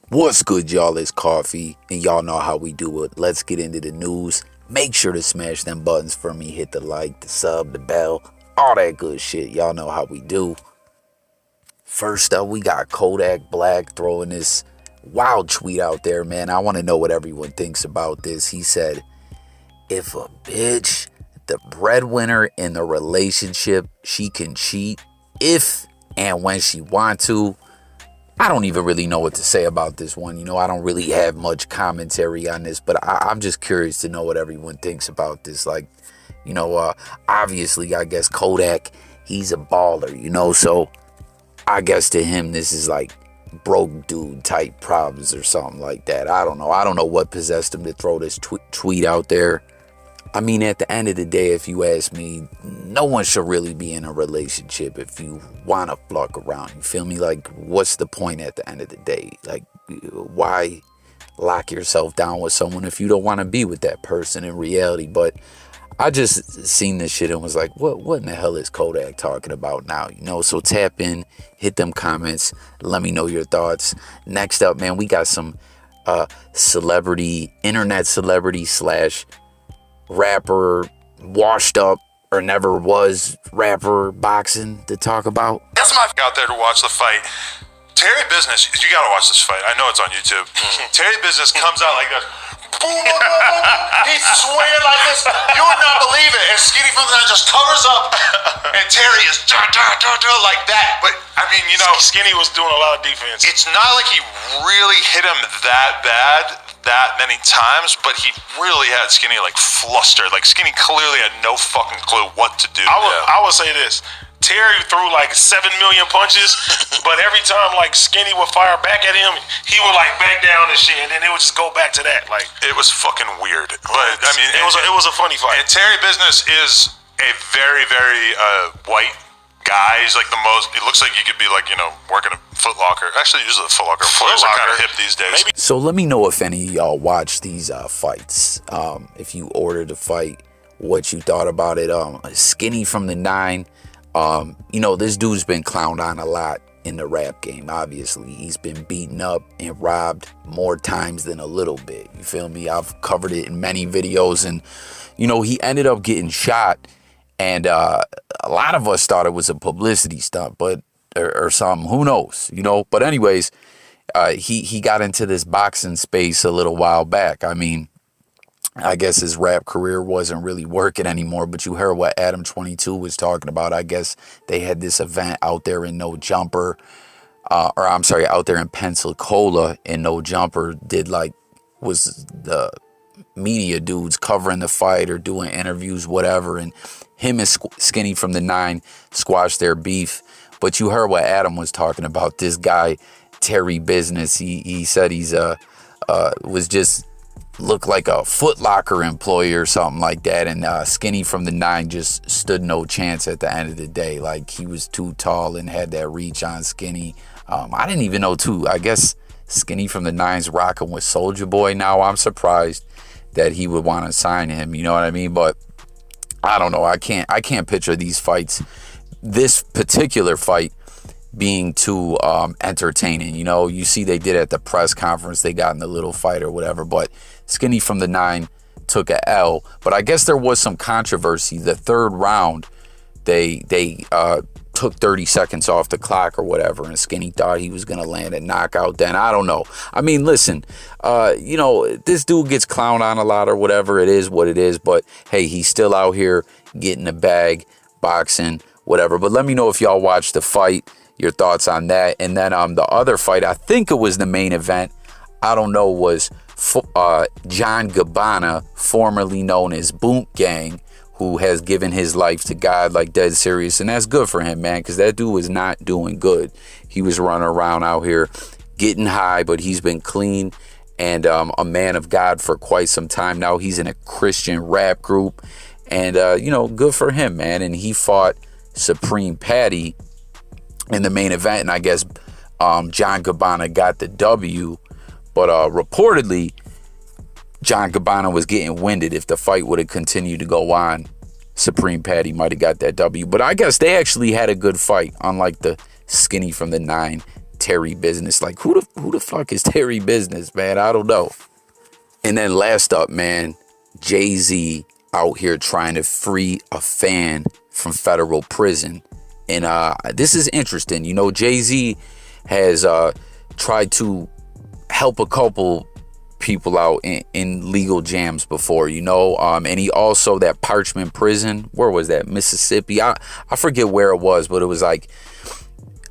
What's good, y'all? It's Coffee, and y'all know how we do it. Let's get into the news. Make sure to smash them buttons for me. Hit the like, the sub, the bell, all that good shit. Y'all know how we do. First up, we got Kodak Black throwing this wild tweet out there, man. I want to know what everyone thinks about this. He said, if a bitch, the breadwinner in the relationship, she can cheat if and when she want to. I don't even really know what to say about this one. You know, I don't really have much commentary on this, but I'm just curious to know what everyone thinks about this. Like, you know, obviously, I guess Kodak, he's a baller, you know, so I guess to him, this is like broke dude type problems or something like that. I don't know. I don't know what possessed him to throw this tweet out there. I mean, at the end of the day, if you ask me, no one should really be in a relationship if you want to fuck around. You feel me? Like, what's the point at the end of the day? Like, why lock yourself down with someone if you don't want to be with that person in reality? But I just seen this shit and was like, what in the hell is Kodak talking about now? You know, so tap in, hit them comments, let me know your thoughts. Next up, man, we got some internet celebrity slash rapper, washed up or never was rapper boxing to talk about. That's my out there to watch the fight. Terry Business, you gotta watch this fight. I know it's on YouTube. Terry Business comes out like this. Boom, boom, boom, boom, boom. He's swinging like this. You would not believe it. And Skinny from the 9 just covers up. And Terry is like that. But, I mean, you know. Skinny was doing a lot of defense. It's not like he really hit him that bad that many times, but he really had Skinny like flustered. Like Skinny clearly had no fucking clue what to do. I would say this. Terry threw like 7 million punches, but every time like Skinny would fire back at him, he would like back down and shit, and then it would just go back to that. Like, it was fucking weird. But I mean, it was a funny fight. And Terry Business is a very, very white guy. He's like the most. It looks like you could be like, you know, working a Foot Locker. Actually, usually the Foot Locker employees are kind of hip these days. Maybe. So let me know if any of y'all watch these fights. If you ordered a fight, what you thought about it. Skinny from the 9. You know, this dude's been clowned on a lot in the rap game. Obviously, he's been beaten up and robbed more times than a little bit. You feel me? I've covered it in many videos, and you know, he ended up getting shot. And a lot of us thought it was a publicity stunt, but or something. Who knows? You know. But anyways, he got into this boxing space a little while back. I mean, I guess his rap career wasn't really working anymore, but you heard what Adam 22 was talking about. I guess they had this event out there in No Jumper, out there in Pensacola, and No Jumper was the media dudes covering the fight or doing interviews, whatever, and him and Skinny from the 9 squashed their beef. But you heard what Adam was talking about. This guy, Terry Business, he said he's was just looked like a Foot Locker employee or something like that, and Skinny from the 9 just stood no chance at the end of the day. Like, he was too tall and had that reach on Skinny. I didn't even know too. I guess Skinny from the 9's rocking with Soulja Boy now. I'm surprised that he would want to sign him. You know what I mean? But I don't know. I can't picture these fights, this particular fight, being too entertaining. You know, you see they did at the press conference, they got in the little fight or whatever, but Skinny from the 9 took a L. But I guess there was some controversy. The third round, they took 30 seconds off the clock or whatever, and Skinny thought he was going to land a knockout then. I don't know. I mean, listen, you know, this dude gets clowned on a lot or whatever. It is what it is, but hey, he's still out here getting the bag, boxing, whatever. But let me know if y'all watched the fight, your thoughts on that. And then the other fight, I think it was the main event, I don't know, was John Gabana, formerly known as Boonk Gang, who has given his life to God, like dead serious. And that's good for him, man, because that dude was not doing good. He was running around out here getting high, but he's been clean and a man of God for quite some time now. He's in a Christian rap group, and, you know, good for him, man. And he fought Supreme Patty in the main event, and I guess John Gabana got the W. But reportedly, John Gabana was getting winded. If the fight would have continued to go on, Supreme Patty might have got that W. But I guess they actually had a good fight, unlike the Skinny from the 9 Terry Business. Like, who the fuck is Terry Business, man? I don't know. And then last up, man, Jay-Z out here trying to free a fan from federal prison. And this is interesting. You know, Jay-Z has tried to help a couple people out in legal jams before, you know. And he also, that Parchment prison, where was that? Mississippi. I forget where it was, but it was like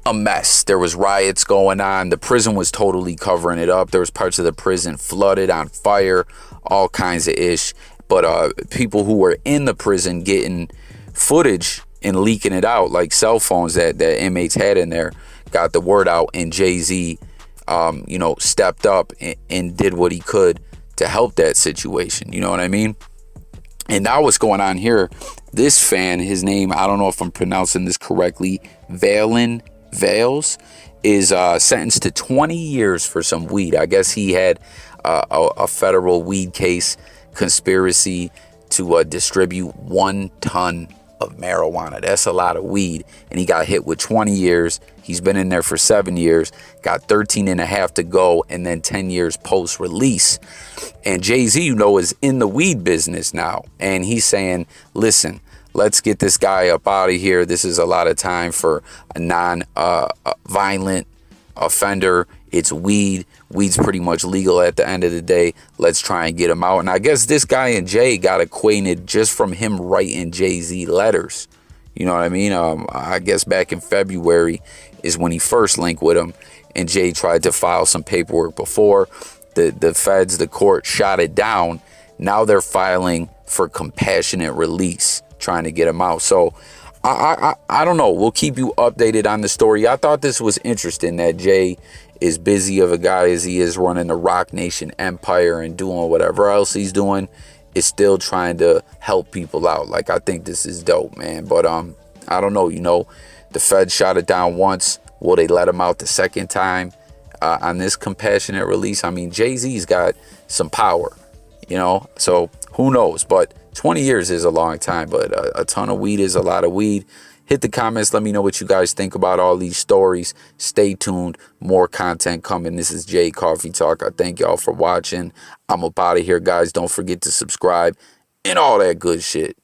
a mess. There was riots going on. The prison was totally covering it up. There was parts of the prison flooded, on fire, all kinds of ish. But people who were in the prison getting footage and leaking it out, like cell phones that inmates had in there, got the word out, and Jay-Z, you know, stepped up and did what he could to help that situation. You know what I mean? And now what's going on here, this fan, his name, I don't know if I'm pronouncing this correctly, Vales, is sentenced to 20 years for some weed. I guess he had a federal weed case, conspiracy to distribute 1 ton of marijuana. That's a lot of weed. And he got hit with 20 years. He's been in there for 7 years, got 13 and a half to go, and then 10 years post-release. And Jay-Z, you know, is in the weed business now. And he's saying, listen, let's get this guy up out of here. This is a lot of time for a non-violent offender. It's weed. Weed's pretty much legal at the end of the day. Let's try and get him out. And I guess this guy and Jay got acquainted just from him writing Jay-Z letters. You know what I mean? I guess back in February is when he first linked with him, and Jay tried to file some paperwork before. The feds, the court shot it down. Now they're filing for compassionate release, trying to get him out. So I don't know. We'll keep you updated on the story. I thought this was interesting that Jay, as busy of a guy as he is running the Rock Nation empire and doing whatever else he's doing, is still trying to help people out. Like, I think this is dope, man. But I don't know. You know, the Fed shot it down once. Will they let him out the second time on this compassionate release? I mean, Jay-Z's got some power, you know, so who knows? But 20 years is a long time, but a ton of weed is a lot of weed. Hit the comments. Let me know what you guys think about all these stories. Stay tuned. More content coming. This is Jay Coffee Talk. I thank y'all for watching. I'm up out of here, guys. Don't forget to subscribe and all that good shit.